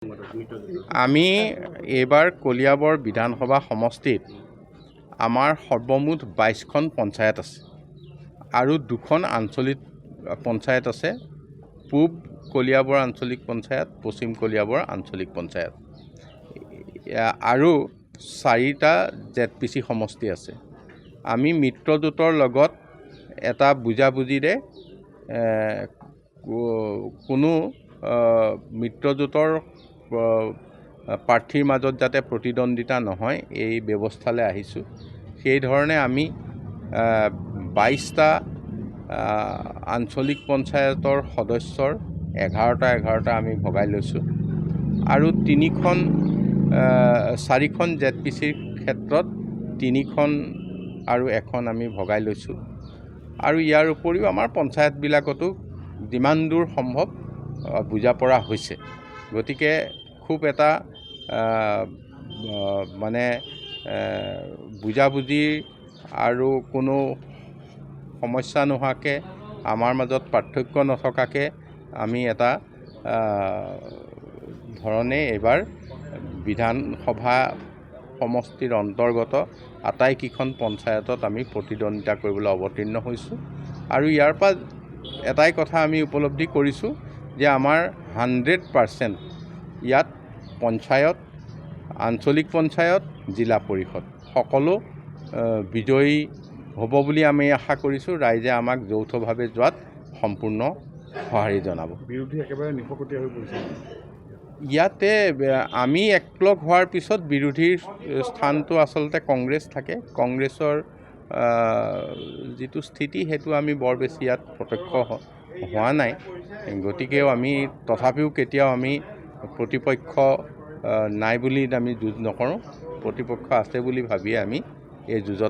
আমি এইবাৰ কলিয়াবৰ বিধানসভা সমষ্টিত আমাৰ সৰ্বমুঠ 22খন পঞ্চায়ত আছে আৰু 2খন আঞ্চলিক পঞ্চায়ত আছে। পূব কলিয়াবৰ আঞ্চলিক পঞ্চায়ত, পশ্চিম কলিয়াবৰ আঞ্চলিক পঞ্চায়ত আৰু 4টা ZPC সমষ্টি আছে। আমি মিত্ৰজোঁটৰ লগত এটা বুজাবুজিৰে কোনো মিত্ৰজোঁটৰ প্ৰাৰ্থীৰ মাজত যাতে প্ৰতিদ্বন্দ্বিতা নহয় এই ব্যৱস্থালৈ আহিছোঁ। সেইধৰণে আমি 22টা আঞ্চলিক পঞ্চায়তৰ সদস্যৰ 11টা আমি ভগাই লৈছোঁ আৰু 4খন ZPCৰ ক্ষেত্ৰত 3খন আৰু 1খন আমি ভগাই লৈছোঁ। আৰু ইয়াৰ উপৰিও আমাৰ পঞ্চায়তবিলাকতো যিমান দূৰ সম্ভৱ বুজা পৰা হৈছে। গতিকে খুব এটা বুজাবুজিৰ আৰু কোনো সমস্যা নোহোৱাকৈ আমাৰ মাজত পাৰ্থক্য নথকাকৈ আমি এটা ধৰণে এইবাৰ বিধানসভা সমষ্টিৰ অন্তৰ্গত আটাইকেইখন পঞ্চায়তত আমি প্ৰতিদ্বন্দ্বিতা কৰিবলৈ অৱতীৰ্ণ হৈছোঁ। আৰু ইয়াৰ পৰা এটাই কথা আমি উপলব্ধি কৰিছোঁ যে আমাৰ 100% ইয়াত পঞ্চায়ত, আঞ্চলিক পঞ্চায়ত, জিলা পৰিষদ সকলো বিজয়ী হ'ব বুলি আমি আশা কৰিছোঁ। ৰাইজে আমাক যৌথভাৱে যোৱাত সম্পূৰ্ণ সঁহাৰি জনাব। বিৰোধী একেবাৰে নিশকতীয়া হৈ পৰিছে। ইয়াতে আমি একলগ হোৱাৰ পিছত বিৰোধীৰ স্থানটো আচলতে কংগ্ৰেছ থাকে। কংগ্ৰেছৰ যিটো স্থিতি সেইটো আমি বৰ বেছি ইয়াত প্ৰত্যক্ষ হোৱা নাই। গতিকেও আমি তথাপিও কেতিয়াও আমি প্ৰতিপক্ষ নাই বুলি আমি যুঁজ নকৰোঁ। প্ৰতিপক্ষ আছে বুলি ভাবিয়ে আমি এই যুঁজত